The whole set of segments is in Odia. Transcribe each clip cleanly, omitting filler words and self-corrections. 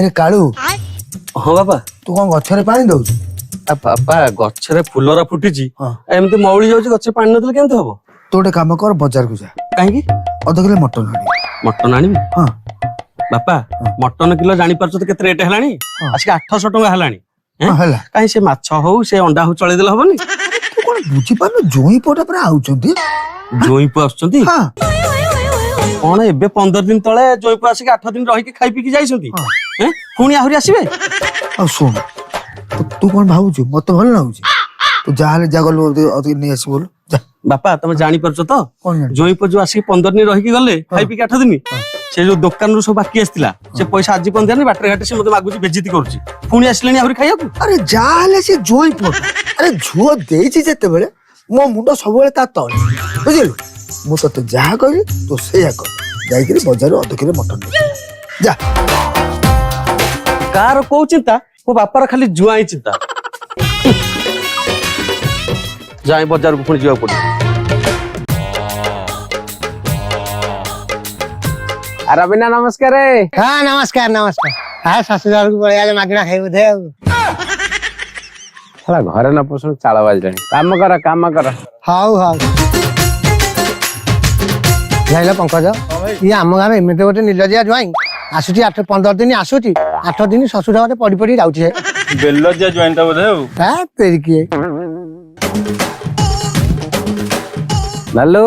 ଏରେ କାଳୁ ହଁ ବାପା ତୁ କଣ ଗଛରେ ପାଣି ଦଉଛୁ? ବାପା ଗଛରେ ଫୁଲରା ଫୁଟିଛି ହଁ। ଏମିତି ମଉଳି ଯାଉଛି ଗଛରେ ପାଣି ନଦେଲେ କେମିତି ହବ? ତୁ ଗୋଟେ କାମ କର ବଜାରକୁ ଯା କାହିଁକି? ଅଧ କିଲୋ ମଟନ ଆଣିବୁ। ମଟନ ଆଣିବି? ହଁ ବାପା ମଟନ କିଲୋ ଜାଣିପାରୁଛ ତ କେତେ ରେଟ୍ ହେଲାଣି? ଆସିକି 800 ଟଙ୍କା ହେଲାଣି। ହଁ ହେଲା। କାହିଁ ସେ ମାଛ ହଉ ସେ ଅଣ୍ଡା ହଉ ଚଳେଇଦେଲେ ହବନି? ତୁ କଣ ବୁଝିପାରୁନୁ ଜୁଇଁ ପୁଅଟା ପୁରା ଆଉଛନ୍ତି। ଜୋଇଁ ପୁଅ ଆସୁଛନ୍ତି? ହଁ କଣ ଏବେ 15 ଦିନ ତଳେ ଜୋଇଁ ପୁଅ ଆସିକି 8 ଦିନ ରହିକି ଖାଇ ପିଇକି ଯାଇଛନ୍ତି? ପୁଣି ଆହୁରି ଆସିବେ? ଆଉ ଶୁଣ ତୁ କଣ ଭାବୁଛୁ ମତେ ଭଲ ଲାଗୁଛି? ତୁ ଯାହାହେଲେ ଯା ଗଲୁ ଅଧିକ ନେଇ ଆସିବୁ ବୋଲ ଯା। ବାପା ତମେ ଜାଣିପାରୁଛ ତ କଣ ଜାଣିଛୁ? ଜୋଇଁ ପୁଅ ଯୋଉ ଆସିକି 15 ଦିନ ରହିକି ଗଲେ ଖାଇ ପିଇକି 8 ଦିନ ସେ ଯୋଉ ଦୋକାନରୁ ସବୁ ବାକି ଆସିଥିଲା ସେ ପଇସା ଆଜି ପର୍ଯ୍ୟନ୍ତ ଦିଆନି ବାଟରେ ଘାଟରେ ସେ ମତେ ମାଗୁଛି ବେଜିତି କରୁଛି ପୁଣି ଆସିଲେଣି ଆହୁରି ଖାଇବାକୁ? ଆରେ ଯାହାହେଲେ ସେ ଜୋଇଁ ପୁଅ ଆରେ ଝୁଅ ଦେଇଛି ଯେତେବେଳେ ମୋ ମୁଣ୍ଡ ସବୁବେଳେ ତା ତଳେ ବୁଝିଲୁ। ମୁଁ ତତେ ଯାହା କହିଲି ତୁ ସେଇଆ କର ଯାଇକିରି ବଜାରରୁ ଅଧ କିଲୋ ମଟନ ନେଇ ଯା। କାର କୋଉ ଚିନ୍ତା ମୋ ବାପାର ଖାଲି ଜୁଆଇଁ ଚିନ୍ତା। ଯାଇ ବଜାରକୁ ପୁଣି ଯିବାକୁ ପଡିବ। ରବିନା ନମସ୍କାର। ହଁ ନମସ୍କାର ନମସ୍କାର। ହଁ ଶାଶୁଘରକୁ ପଳେଇଆଲେ ମାଗଣା ଖାଇ ବୋଧେ ଆଉ। ଘରେ ନ ପଶୁଣୁ ଚାଳ ବାଜିଲାଣି। କାମ କର। ହଉ ହଉ ଯାଇଲ ପଙ୍କଜ ଇଏ ଆମ ଗାଁରେ ଏମିତି ଗୋଟେ ନିର୍ଲଜିଆ ଜ୍ୱାଇଁ ଆସୁଛି 15 ଦିନ ଆସୁଛି 8 ଦିନ ଶ୍ୱଶୁର ଘରେ ପଡି ପଡି ଯାଉଛି। ବେଲଜିଆ ଜଏଣ୍ଟ ବୋଧେ ଆଉ। ତେରିକିଏ ଲାଲୁ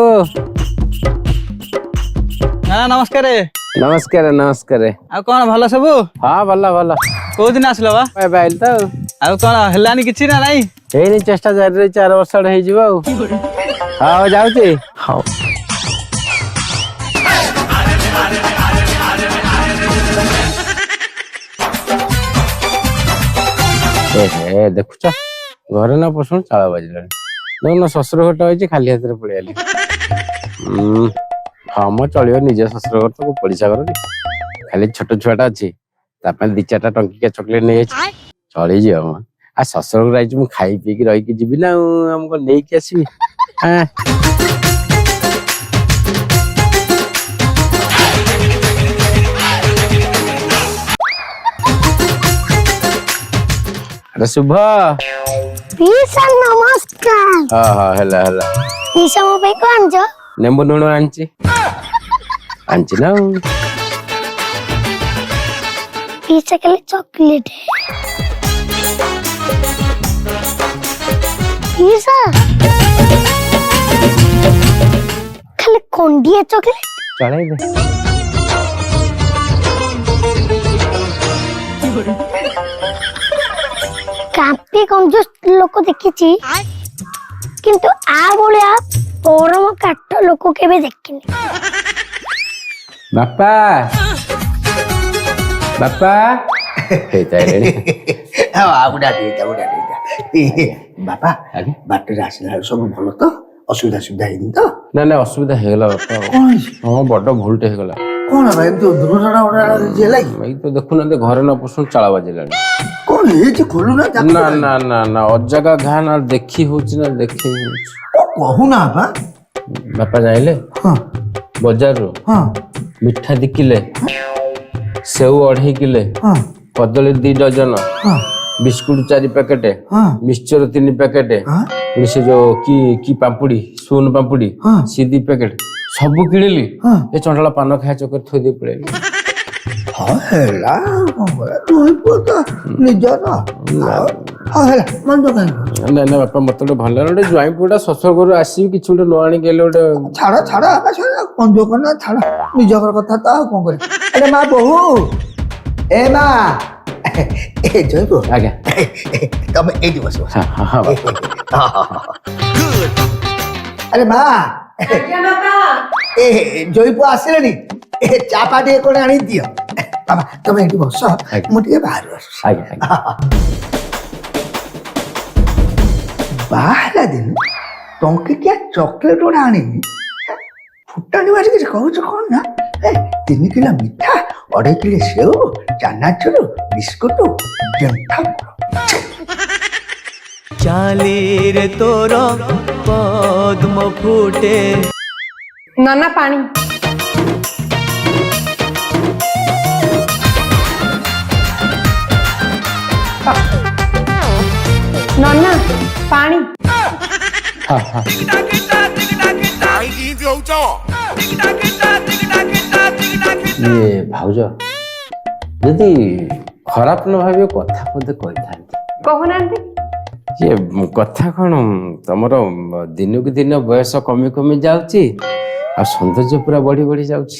ନମସ୍କାର। ନମସ୍କାର। ଆଉ କଣ ଭଲ ସବୁ? ହଁ ଭଲ। କୋଉ ଦିନ ଆସିଲ ବା? ଏବେ ଆଇଲି ତ ଆଉ କଣ ହେଲାନି କିଛି ନା ନାଇଁ? ହେଇନି ଚେଷ୍ଟା ଜାରି ରହିଛି 4 ବର୍ଷ ଆଡେ ହେଇଯିବ ଆଉ। ହଉ ଯାଉଛି। ହଉ ଦେଖୁଛ ଘରେ ନା ପଶୁଣୁ ଚାଳ ବାଜିଲାଣି। ଦେଖୁନ ଶ୍ୱଶୁର ଘରଟା ହେଇଛି ଖାଲି ହାତରେ ପଳେଇ ଆଇଲି। ହଁ ମୋ ଚଳିବ ନିଜ ଶ୍ୱଶୁର ଘର ତ ପଡିଶା ଘର କି ଖାଲି ଛୋଟ ଛୁଆଟା ଅଛି ତା ପାଇଁ 2-4ଟା ଟଙ୍କିକିଆ ଚକୋଲେଟ ନେଇଯାଇଛି ଚଳିଯିବ ମ। ଆଉ ଶ୍ୱଶୁର ଘର ଆଇଛି ମୁଁ ଖାଇ ପିଇକି ରହିକି ଯିବି ନା ଆଉ ଆମକୁ ନେଇକି ଆସିବି। ଆରେ ଶୁଭ ପିସା ନମସ୍କାର। ହଁ ହେଲା ପିସା ମୋ ପାଇଁ କଣ ଆଣିଛ? ନେମ୍ବୁ ଲୁଣ ଆଣିଛି ନା ଆଉ। ପିସା ଖାଲି ଚକଲେଟ। ପିସା ଖାଲି ଖଣ୍ଡିଆ ଚକଲେଟ ଚଳେଇବେ। କାପି କଞ୍ଜୁସ ଲୋକ ଦେଖିଛି କିନ୍ତୁ ଆ ଭଳିଆ ପରମ କାଠ ଲୋକ କେବେ ଦେଖିନି। ବାପା ହେଇଥାଏ ବାପା ବାଟରେ ଆସିଲା ବେଳକୁ ସବୁ ଭଲ ତ? ଅସୁବିଧା ହେଇନି ତ? ନା ଅସୁବିଧା ହେଇଗଲା ବାପା। ହଁ ବଡ ଭୁଲଟେ ହେଇଗଲା। କଣ ଭାଇ ଏମିତି ଦୁର୍ଘଟଣା ହେଲା କି? ଏଇ ତ ଦେଖୁନାହାନ୍ତି ଘରେ ନ ପଶୁଣୁ ଚାଳ ବାଜିଲାଣି। କଣ ହେଇଛି ଖୋଲୁନା? ନା ଅଜାଗା ଘା ନା ଦେଖି ହଉଛି। କହୁନା ବାପା ଯାଇଲେ ବଜାରରୁ ମିଠା 2 କିଲେ, ସେଉ 2.5 କିଲେ, କଦଳୀ 2 dozen, biscuit 4 packet, mixture 3 packet, ପୁଣି ସେ ଯୋଉ କି ପାମ୍ପୁଡି ସୁନ ପାମ୍ପୁଡି ସେ 2 ପ୍ୟାକେଟ ସବୁ କିଣିଲି। ଏ ଚଣ୍ଡାଳ ପାନ ଖାଇବା ଚକରେ ଥୋଇ ଦେଇ ପଳେଇଲି। ହଁ ହେଲା ନିଜର ହେଲା ନା ବାପା ମତେ ଗୋଟେ ଭଲ ଗୋଟେ ଜ୍ୱାଇଁ ପୁଅଟା ଶ୍ୱଶୁର ଘରୁ ଆସିବି କିଛି ଗୋଟେ ନ ଆଣିକି ହେଲେ ଗୋଟେ ଛାଡ କଣ ଦୋକାନ ଛାଡ ନିଜ ଘର କଥା ତ ଆଉ କଣ କରିବି। ଆରେ ମା ବୋହୁ ଏ ମା ଜୟ ପୁଅ ଆଜ୍ଞା ତମେ ଏଇଠି ବସ। ଆରେ ମା ଜୟ ପୁଅ ଆସିଲେଣି ଚା ପା ଟିକେ କଣ ଆଣି ଦିଅ। ବାବା ତମେ ଏଇଠି ବସ ମୁଁ ଟିକେ ବାହାରୁ ଆସୁଛି। ବାହାହେଲା ଦିନ ଟଙ୍କିକିଆ ଚକୋଲେଟ ଗୋଟେ ଆଣିନି ଫୁଟାଣି ମାରି କିଛି କହୁଛ କଣ ନା 3 କିଲୋ ମିଠା 2.5 କିଲୋ ସେଉ ଚାନାଚୁର ବିସ୍କୁଟ ଚାଲିରେ ତୋର ପଦ୍ମ ଫୁଟେ। ନାନା ପାଣି ପାଣି ହଁ ହଁ ଇଏ ଭାଉଜ ଯଦି ଖରାପ ନ ଭାବିବ କଥା ବୋଧେ କହିଥାନ୍ତି। କହୁନାହାନ୍ତି। ଇଏ କଥା କଣ ତମର ଦିନକୁ ଦିନ ବୟସ କମି କମି ଯାଉଛି ଆଉ ସୌନ୍ଦର୍ଯ୍ୟ ପୁରା ବଢି ବଢି ଯାଉଛି।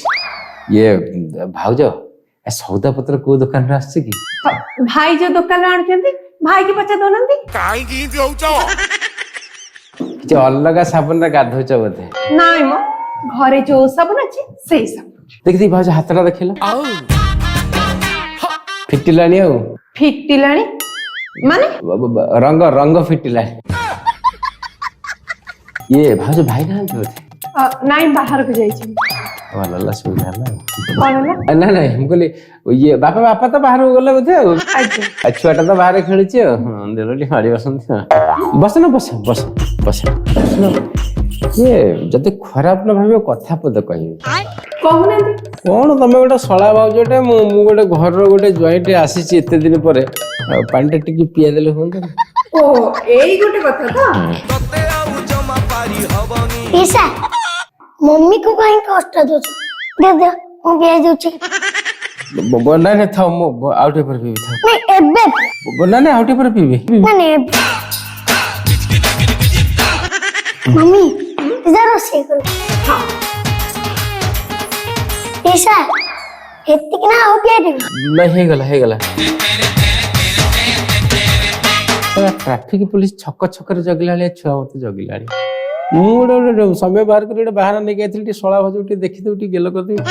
ଇଏ ଭାଉଜ ଏ ସଉଦା ପତ୍ର କୋଉ ଦୋକାନରୁ ଆସିଛି କି? ଭାଇ ଯୋଉ ଦୋକାନରୁ ଆଣୁଛନ୍ତି ଭାଇ କି ପଚାର ଦଉନାହାନ୍ତି। କିଛି ଅଲଗା ସାବୁନରେ ଗାଧଉଛ ବୋଧେ? ନାଇଁ ମ ଘରେ ଯୋଉ ସାବୁନ ଅଛି ସେଇ ସାବୁନ। ଦେଖିଦି ଭାଉଜ ହାତଟା ଦେଖିଲ ଫିଟିଲାଣି ଆଉ ଫିଟିଲାଣି ମାନେ ରଙ୍ଗ ରଙ୍ଗ ଫିଟିଲାଣି। ଇଏ ଭାଉଜ ଭାଇ ନାହାନ୍ତି ବୋଧେ? ନାଇଁ ବାହାରକୁ ଯାଇଛି। ଭଲ ହେଲା ସୁବିଧା ହେଲା ଆଉ। କଣ ହେଲା? ନାଇଁ ନାଇଁ ମୁଁ କହିଲି ଇଏ ବାପା ତ ବାହାରକୁ ଗଲେ ବୋଧେ ଆଉ ଆଜ୍ଞା। ଆଉ ଛୁଆଟା ତ ବାହାରେ ଖେଳୁଛି ଆଉ ଦେଲ ଟିକେ ମାଡ଼ି ବସନ୍ତି ଆଉ। ବସ ନା ବସ ବସ ବସ ଇଏ ଯଦି ଖରାପ ନ ଭାବିବ କଥା ପଦେ କହିବି। କହୁନାହାନ୍ତି। କଣ ତମେ ଗୋଟେ ଶଳା ଭାଉଜଟେ ମୁଁ ଗୋଟେ ଘରର ଗୋଟେ ଜ୍ୱାଇଁଟେ ଆସିଛି ଏତେ ଦିନ ପରେ ଆଉ ପାଣିଟା ଟିକେ ପିଆ ଦେଲେ ହୁଅନ୍ତା ନା? ଓ ଏଇ ଗୋଟେ କଥା ତ। ପିସା ମମ୍ମି କୁ କାହିଁ କଷ୍ଟ ଦଉଛୁ? ଦେ ଦେ ମୁଁ ପିଆଇ ଦଉଛି। ନାଇଁ ନାଇଁ ଥାଉ ମୁଁ ଆଉ ଟିକେ ପରେ ପିଇବି ଥାଉ। ନାଇଁ ଏବେ ନାଇଁ ନାଇଁ ଆଉ ଟିକେ ପରେ ପିଇବି। ନାଇଁ ଏବେ ମମ୍ମି ପିସା ରୋଷେଇ କରୁ। ପିସା ଏତିକି ନା ଆଉ ପିଆଇ ଦେବି? ନାଇଁ ହେଇଗଲା ହେଇଗଲା। ଟ୍ରାଫିକ ପୋଲିସ ଛକ ଛକରେ ଜଗିଲା ଭଳିଆ ଛୁଆ ମତେ ଜଗିଲାଣି। ମୁଁ ଗୋଟେ ସମୟ ବାହାର କରି ଗୋଟେ ବାହାନା ନେଇକି ଯାଇଥିଲି ଟିକେ ଶଳା ଭାଉଜ ଟିକେ ଦେଖିଦେବି ଟିକେ ଗେଲ କରିଦେବି।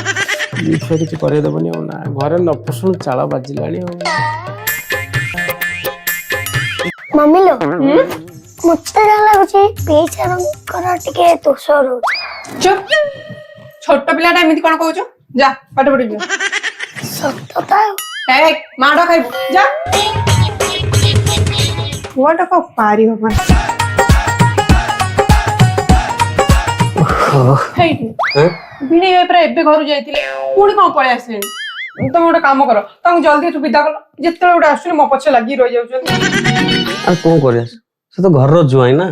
ଛୁଆ କିଛି କରେଇଦବନି ଆଉ ନା ଘରେ ନ ପଶୁଣୁ ଚାଳ ବାଜିଲାଣି ଆଉ। ମମ୍ମି ଲୋ ମତେ ଯାହା ଲାଗୁଛି ପିସାଙ୍କର ଟିକେ ଦୋଷ ରହୁଛି। ଚୁପ ଛୋଟ ପିଲାଟା ଏମିତି କଣ କହୁଛୁ? ଯା ପାଠ ପଢି ଯା। ସତ ତ ଆଉ। ମାଡ ଖାଇବୁ ଯା। ପୁଅଟା କଣ ପାରିବ ମାନେ ହେଇଠି ଭିଣେଇ ପୁରା ଏବେ ଘରୁ ଯାଇଥିଲେ ପୁଣି କଣ ପଳେଇ ଆସିଲେଣି। ତମେ ଗୋଟେ କାମ କର ତାଙ୍କୁ ଜଲ୍ଦି ଏଠୁ ବିଦା କର। ଯେତେବେଳେ ଗୋଟେ ଆସୁଛନ୍ତି ମୋ ପଛେ ଲାଗି ରହିଯାଉଛନ୍ତି। ଆଉ କଣ କରିବା ସେ ତ ଘରର ଜୁଆଇଁ ନା।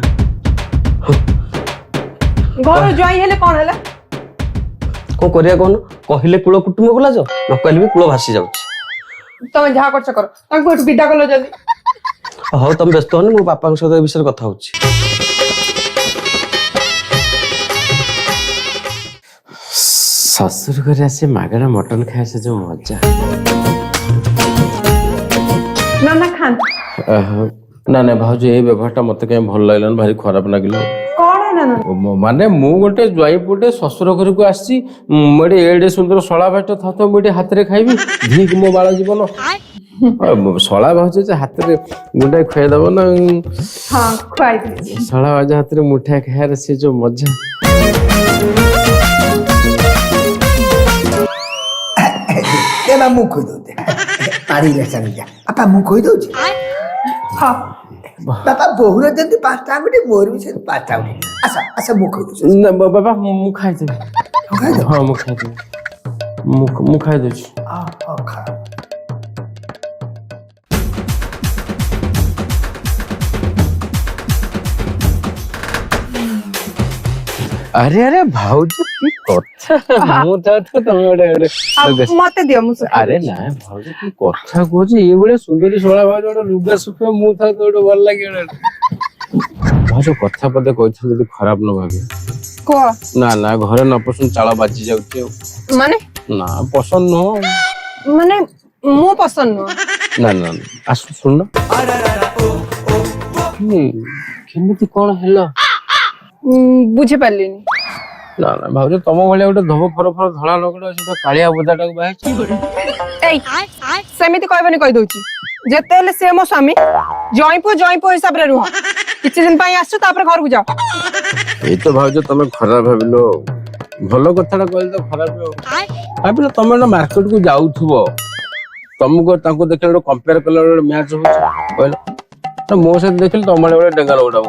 ଘର ଜ୍ୱାଇଁ ହେଲେ କଣ ହେଲା? କଣ କରିବା କହୁନ କହିଲେ କୂଳ କୁଟୁମ୍ବ ଗଲା ନ କହିଲେ ବି କୂଳ ଭାସି ଯାଉଛି। ତମେ ଯାହା କରୁଛ କର ତାଙ୍କୁ ଏଠୁ ବିଦା କଲ ଜଲ୍ଦି। ହଉ ତମେ ବ୍ୟସ୍ତ ହନି ମୁଁ ବାପାଙ୍କ ସହିତ ଏ ବିଷୟରେ କଥା ହଉଛି। ଶ୍ୱଶୁର ଘରେ ଆସି ମାଗଣା ମଟନ ଖାଇବା ସେ ଯୋଉ ମଜା। ନା ନା ଖାଆନ୍ତୁ। ନା ନା ଭାଉଜ ଏଇ ବ୍ୟବହାରଟା ମତେ କାହିଁ ଭଲ ଲାଗିଲାନି ଭାରି ଖରାପ ଲାଗିଲା। କଣ ହେଲା ନା? ମାନେ ମୁଁ ଗୋଟେ ଜ୍ୱାଇଁ ପୁଅଟେ ଶ୍ୱଶୁର ଘରକୁ ଆସିଛି ମୁଁ ଏଠି ଏଡେ ସୁନ୍ଦର ଶଳା ଭାତ ଥାଉ ମୁଁ ଏଠି ହାତରେ ଖାଇବି ଧିକ ମୋ ବାଳ ଜୀବନ। ଶଳା ଭାଉଜ ଯେ ହାତରେ ଗୁଣ୍ଡାଏ ଖୁଆଇଦବ ନା। ହଁ ଖୁଆଇ ଦେଇଛି। ଶଳା ଭାଉଜ ହାତରେ ମୁଠାଏ ଖାଇବାର ସେ ଯୋଉ ମଜା। ମୁଁ କହିଦଉଛି ପାଣି ବାପା ମୁଁ କହିଦଉଛି ବାପା ବୋହୁର ଯେମିତି 5ଟା ଆଙ୍ଗୁଠି ମୋର ବି ସେମିତି 5ଟା ଆଙ୍ଗୁଠି। ଆସ ଆସ ମୁଁ କହିଦଉଛି। ବାବା ମୁଁ ଖାଇଦେବି। ହଁ ମୁଁ ଖାଇଦେବି ମୁଁ ଖାଇଦଉଛି। ଆରେ ଆରେ ଭାଉଜ କି କଥା ମୁଁ ଚାହୁଁଥିଲି ତମେ ଗୋଟେ ମତେ ଦିଅ ମୁଁ ଆରେ ନାଇଁ ଭାଉଜ କି କଥା କହୁଛି ଏଇଭଳିଆ ସୁନ୍ଦରୀ ଶଳା ଭାଉଜ ଗୋଟେ ଲୁଗା ଶୁଖିବ ମୁଁ ଥାଉ ତ ଗୋଟେ ଭଲ ଲାଗିବ। ଭାଉଜ କଥା ପଦେ କହିଥିଲି ଯଦି ଖରାପ ନ ଭାବି। କୁହ। ନା ନା ଘରେ ନ ପସନ୍ଦ ଚାଳ ବାଜି ଯାଉଛି ଆଉ। ମାନେ ନା ପସନ୍ଦ ନୁହଁ। ମାନେ ମୁଁ ପସନ୍ଦ ନୁହଁ। ନା ନା ଆସୁ ଶୁଣ କେମିତି କଣ ହେଲା? ବୁଝିପାରିଲିନି। ନା ନା ଭାଉଜ ତମ ଭଳିଆ ଗୋଟେ ଧୋବ ଫର ଧଳା ଲୋକଟା ସେଟା କାଳିଆ ବୋଦାଟାକୁ ବାହାରିଛି। ଏଇ ସେମିତି କହିବନି କହିଦଉଛି। ଯେତେ ହେଲେ ସେ ମୋ ସ୍ୱାମୀ ଜଇଁ ପୁଅ ହିସାବରେ ରୁହ। କିଛି ଦିନ ପାଇଁ ଆସୁ ତାପରେ ଘରକୁ ଯାଅ। ଏଇ ତ ଭାଉଜ ତମେ ଖରାପ ଭାବିଲ ଆଉ। ଭଲ କଥାଟା କହିଲେ ତ ଖରାପ ଆଉ। ଭାବିଲ ତମେ ଗୋଟେ ମାର୍କେଟକୁ ଯାଉଥିବ ତମକୁ ତାଙ୍କୁ ଦେଖିଲେ ଗୋଟେ କମ୍ପେୟାର କଲା ଗୋଟେ ମ୍ୟାଚ୍ ହଉଛି କହିଲ ମୋ ସହିତ ଦେଖିଲି ତମ ଗୋଟେ ଡେଙ୍ଗା ଲୋକଟା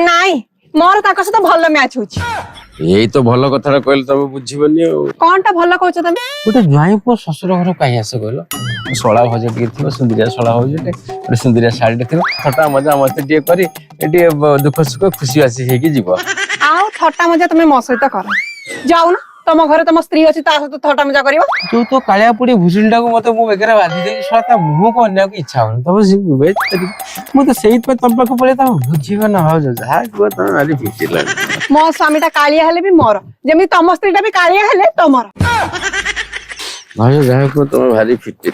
ନାଇଁ ମୋର ତାଙ୍କ ସହିତ ଭଲ ମ୍ୟାଚ୍ ହଉଛି। ଏଇ ତ ଭଲ କଥାଟା କହିଲେ ତମେ ବୁଝିବନି ଆଉ। କଣଟା ଭଲ କହୁଛ ତମେ? ଗୋଟେ ଜ୍ୱାଇଁ ପୁଅ ଶ୍ୱଶୁର ଘର କାହିଁ ଆସେ କହିଲ? ଶଳା ଭଜା ଟିକେ ଥିବ, ସୁନ୍ଦରିଆ ଶଳା ଭଜାଟେ, ଗୋଟେ ସୁନ୍ଦରିଆ ଶାଢୀଟେ ଥିବ, ଥଟା ମଜା ମସ୍ତି ଟିକେ କରି ଟିକେ ଦୁଃଖ ସୁଖ ଖୁସି ବାସି ହେଇକି ଯିବ। ଆଉ ଥଟ୍ଟା ମଜା ତମେ ମୋ ସହିତ କର। ଯାଉନ ତମ ଘରେ ତମ ସ୍ତ୍ରୀ ଅଛି, ତା ସହିତ ଥଟ୍ଟା ମଜା କରିବ। ଯୋଉ ତ କାଳିଆ ପୁଡି ଭୁଷୁଣିଟାକୁ ମତେ ମୋ ବେଗରେ ବାନ୍ଧି ଦେଇକି ଶଳା ତା ମୁହଁକୁ ଅନେବାକୁ ଇଚ୍ଛା ହଉନି। ତମେ ମୁଁ ତ ସେଇଥିପାଇଁ ତମ ପାଖକୁ ପଳେଇ, ତମେ ବୁଝିବ ନା ଭାଉଜ, ଯାହା କୁହ ତମେ ଭାରି ଫିଟିଲାଣି। ମୋ ସ୍ୱାମୀଟା କାଳିଆ ହେଲେ ବି ମୋର, ଯେମିତି ତମ ସ୍ତ୍ରୀଟା ବି କାଳିଆ ହେଲେ ତମର। ଭାଉଜ ଯାହା କୁହ ତମେ ଭାରି ଫିଟି।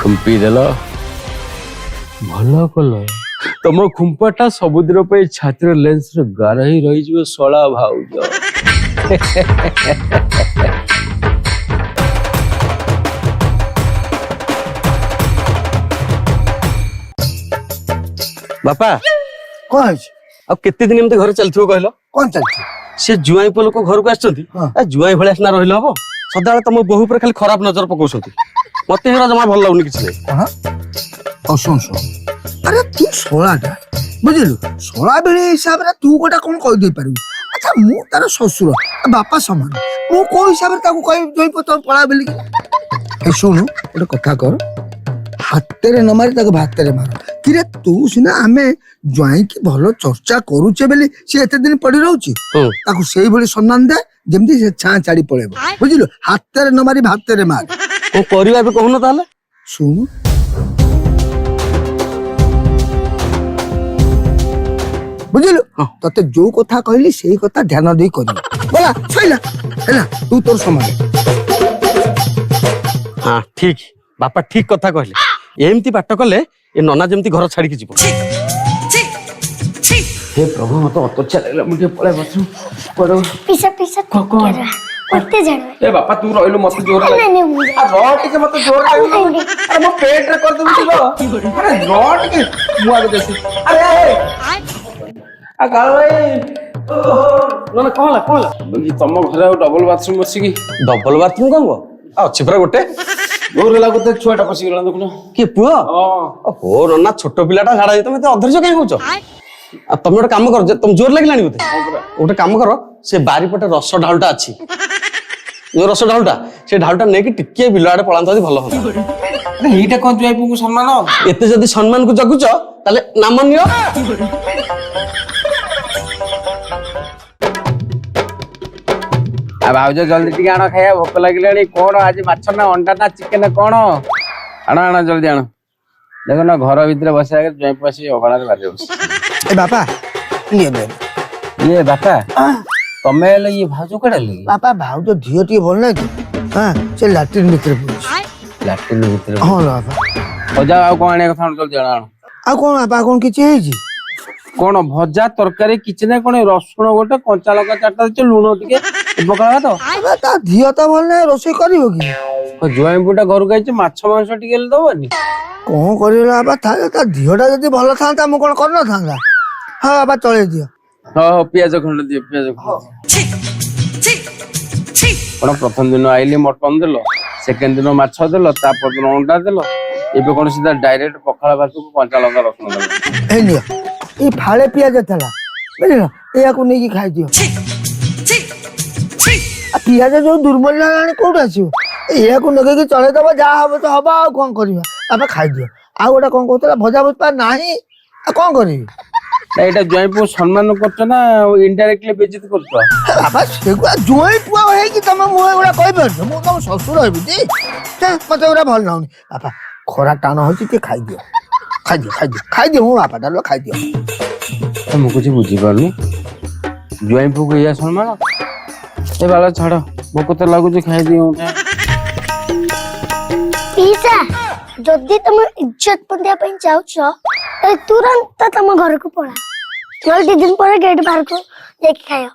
ଖୁମ୍ପି ଦେଲ, ଭଲ କଲ। ତମ ଖୁମ୍ପାଟା ସବୁଦିନ ପାଇଁ ଛାତିର ଲେନ୍ସରେ ଗାର ହେଇ ରହିଯିବ ଶଳା ଭାଉଜ। ବାପା କଣ ହେଇଛି? ଆଉ କେତେ ଦିନ ଏମିତି ଘରେ ଚାଲିଥିବ କହିଲ? କଣ ଚାଲିଛି? ସେ ଜୁଆଇଁ ପୁଅ ଲୋକ ଘରକୁ ଆସିଛନ୍ତି, ଜୁଆଇଁ ଭଳିଆ ସିନା ରହିଲେ ହବ? ସଦାବେଳେ ତମ ବୋହୁ ଉପରେ ଖାଲି ଖରାପ ନଜର ପକଉଛନ୍ତି। ମତେ ହେରା ଜମା ଭଲ ଲାଗୁନି କିଛି ନାହିଁ। ଆଉ ଶୁଣ ଶୁଣ, ଆରେ ତୁ ଶଳାଟା ବୁଝିଲୁ, ଶଳା ବେଳେ ହିସାବରେ ତୁ ଗୋଟେ କଣ କହିଦେଇ ପାରିବୁ? ଆଚ୍ଛା ମୁଁ ତାର ଶ୍ୱଶୁର, ବାପା ସମାନ, ମୁଁ କୋଉ ହିସାବରେ ତାକୁ କହିବି ଜଇପ ତୋ ପଳା ବୋଲିକି? ଶୁଣୁ ଗୋଟେ କଥା କର, ହାତରେ ନ ମାରି ତାକୁ ଭାତରେ ମାର। କିରେ ତୁ ସିନା ଆମେ ଜ୍ୱାଇଁକି ଭଲ ଚର୍ଚ୍ଚା କରୁଛେ ବୋଲି ସେ ଏତେ ଦିନ ପଡି ରହୁଛି, ତାକୁ ସେଇଭଳି ସମ୍ମାନ ଦେ ଯେମିତି ସେ ଛାଁ ଛାଡି ପଳେଇବ, ବୁଝିଲୁ? ହାତରେ ନ ମାରି ଭାତରେ ମାର। କଣ କରିବା ଏବେ କହୁନ ତାହେଲେ? ଶୁଣୁ ବୁଝିଲୁ, ତତେ ଯୋଉ କଥା କହିଲି ସେଇ କଥା ଧ୍ୟାନ ଦେଇ କରିବୁ। ଗଲା ସଇଲା, ହେଲା ତୁ ତୋର ସମାନ। ହଁ ଠିକ, ବାପା ଠିକ କଥା କହିଲେ। ଏମିତି ବାଟ କଲେ ଏ ନନା ଯେମିତି ଘର ଛାଡିକି ଯିବ। हे प्रभु मत अतोच्छा लागला, मुझे पळे बसू पड़ो। पीछा पीछा करते जाना। ए बापा तू रहिलो मत जोर लाग। नहीं नहीं आ रो टिके मत जोर लाग। अरे मो पेट रे कर दम तिगो। अरे रो टिके मुआ दे देसी। अरे आ गाल भाई नना कहला तम घरे डबल बाथरूम अछि की? डबल बाथरूम कम अच्छी पूरा गोटे जोर लागते छुआटा पसी गेला देखुन। किए पुओ? हो नना छोट पिलाटा झाड़ा तमे तो अधर्य कहीं होछ? तुम गोटे काम कर, तुम जोर लगे बोते गोटे काम कर, से बारीपटे रस ढालटा अच्छी, जो रस ढालटा से ढालटा नहीं टिके बिल आड़े पलांता भल हम। एटा कोन जुआई को सम्मान? एते जदी सम्मान को जगुच ताले नाम नियो। आ भाउज जल्दी टिके आण खाया, भोक लागिलानी। कोन आज माछ ना अंडा ना चिकन कोन? आण आण जल्दी आण। देखो ना घर भीतर बसे आगे जुआई पसी अगणा रे बाजे बस। ए बापा ये बापा तमे ले ये भाउजो कड़े ले? बापा भाउज धियो टिके बोल ना कि हां से लैट्रिन भीतर पहुंच। लैट्रिन भीतर? हां बापा। हो जा आ कोन आने कथा जल्दी आण। आ कोन बापा कोन किछि हेजी? कोन भजा तरकारी किछि ना, कोन रसुण गोटे, कंचा लଙ୍କା चारटा दे, लूण टिके पकावा तो। अबे ता धियो त बोल ना रोसे करिवो कि? जुआई बुटा घर गइछ, माछ मांस टिके ले दबनी? कोन करिला बापा, ता धियोटा जदी भलो थांता मु कोन करन थांता। हां बापा चले दियो। हां पियाज खंड दियो, पियाज खंड। कोन प्रथम दिन आइली मटन देलो, सेकंड दिन माछ देलो, तापर दिन अंडा देलो, एबे कोन सीधा डायरेक्ट पखाला भात को कंचा लଙ୍କା रसुण देलो। ए नियो ए फाळे पियाज थला बुझिलो, एया को नेकी खाइ दियो। आ पियाज जो दुर्बल लानी कोड आछियो, एया को नगे कि चले दबा, जा हबो तो हबा, आ कोन करिवा बापा खाइ दियो। आ गोटा कोन कहतला भजा भजा नाही, आ कोन करिवि? एटा जुआई पु सम्मान करछ ना इनडायरेक्टली बेइज्जत करछ? बाबा सेगुआ जोई पुआ हे कि तम मु एगुडा कहि परछ, मु तम ससुर हेबि जी। मते एगुडा भल नाउनी बापा, खरा टाण होछि के खाइ दियो, खाइ दियो, खाइ दियो, खाइ दियो, मु बापा डालो खाइ दियो। मु कुछ बुझी पारनी, जुआई पु को या सम्मान? ए बाला छाड़, भोक तो लागु जे खाइ दियो। पीछा जदी तुम इज्जत पंदिया पे जाउछ, ए तुरंत तुम घर को पळा। जल्दी दिन पर गेट बाहर को देख खायो।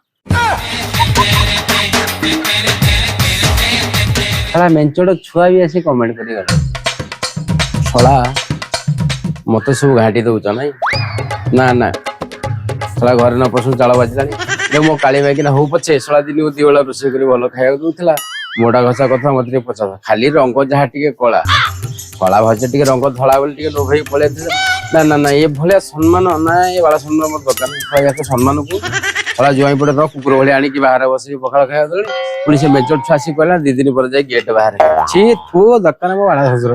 साला मेंचड़ छुआ भी ऐसे कमेंट करी गला, साला मते सब घाटी दउछ नाही ना ना। साला घर न पसु चाଳ बाजिलानी, जे मो काली भाई किना हो पछे साला दिन दी वाला रोसे करी भलो खाया दउथला। मोटा घसा कथा मते पछा, खाली रंग जहा टिके कळा କଳା ଭଜା ଟିକେ ରଙ୍ଗ ଧଳା ବୋଲି ଟିକେ ଲୋଭେଇ ପଳେଇ ନା ନା ନା ଏ ଭଳିଆ ସମ୍ମାନ ନା ଏ ବାଳା ସମ୍ମାନ ମୋର ଦରକାର ନାହିଁ। ୟାକୁ ସମ୍ମାନକୁ କଳା ଜୁଆଇଁ ପଟେ ରହ କୁକୁର ଭଳିଆ ଆଣିକି ବାହାରେ ବସିକି ପଖାଳ ଖାଇବା ଦେଲେଣି ପୁଣି ସେ ମେଜର ଛୁଆ ଆସିକି କହିଲା 2 ଦିନ ପରେ ଯାଇ ଗେଟ୍ ବାହାରେ ଛି ତୁ ଦରକାର ମୋ ବାଳା ଶ୍ୱଶୁର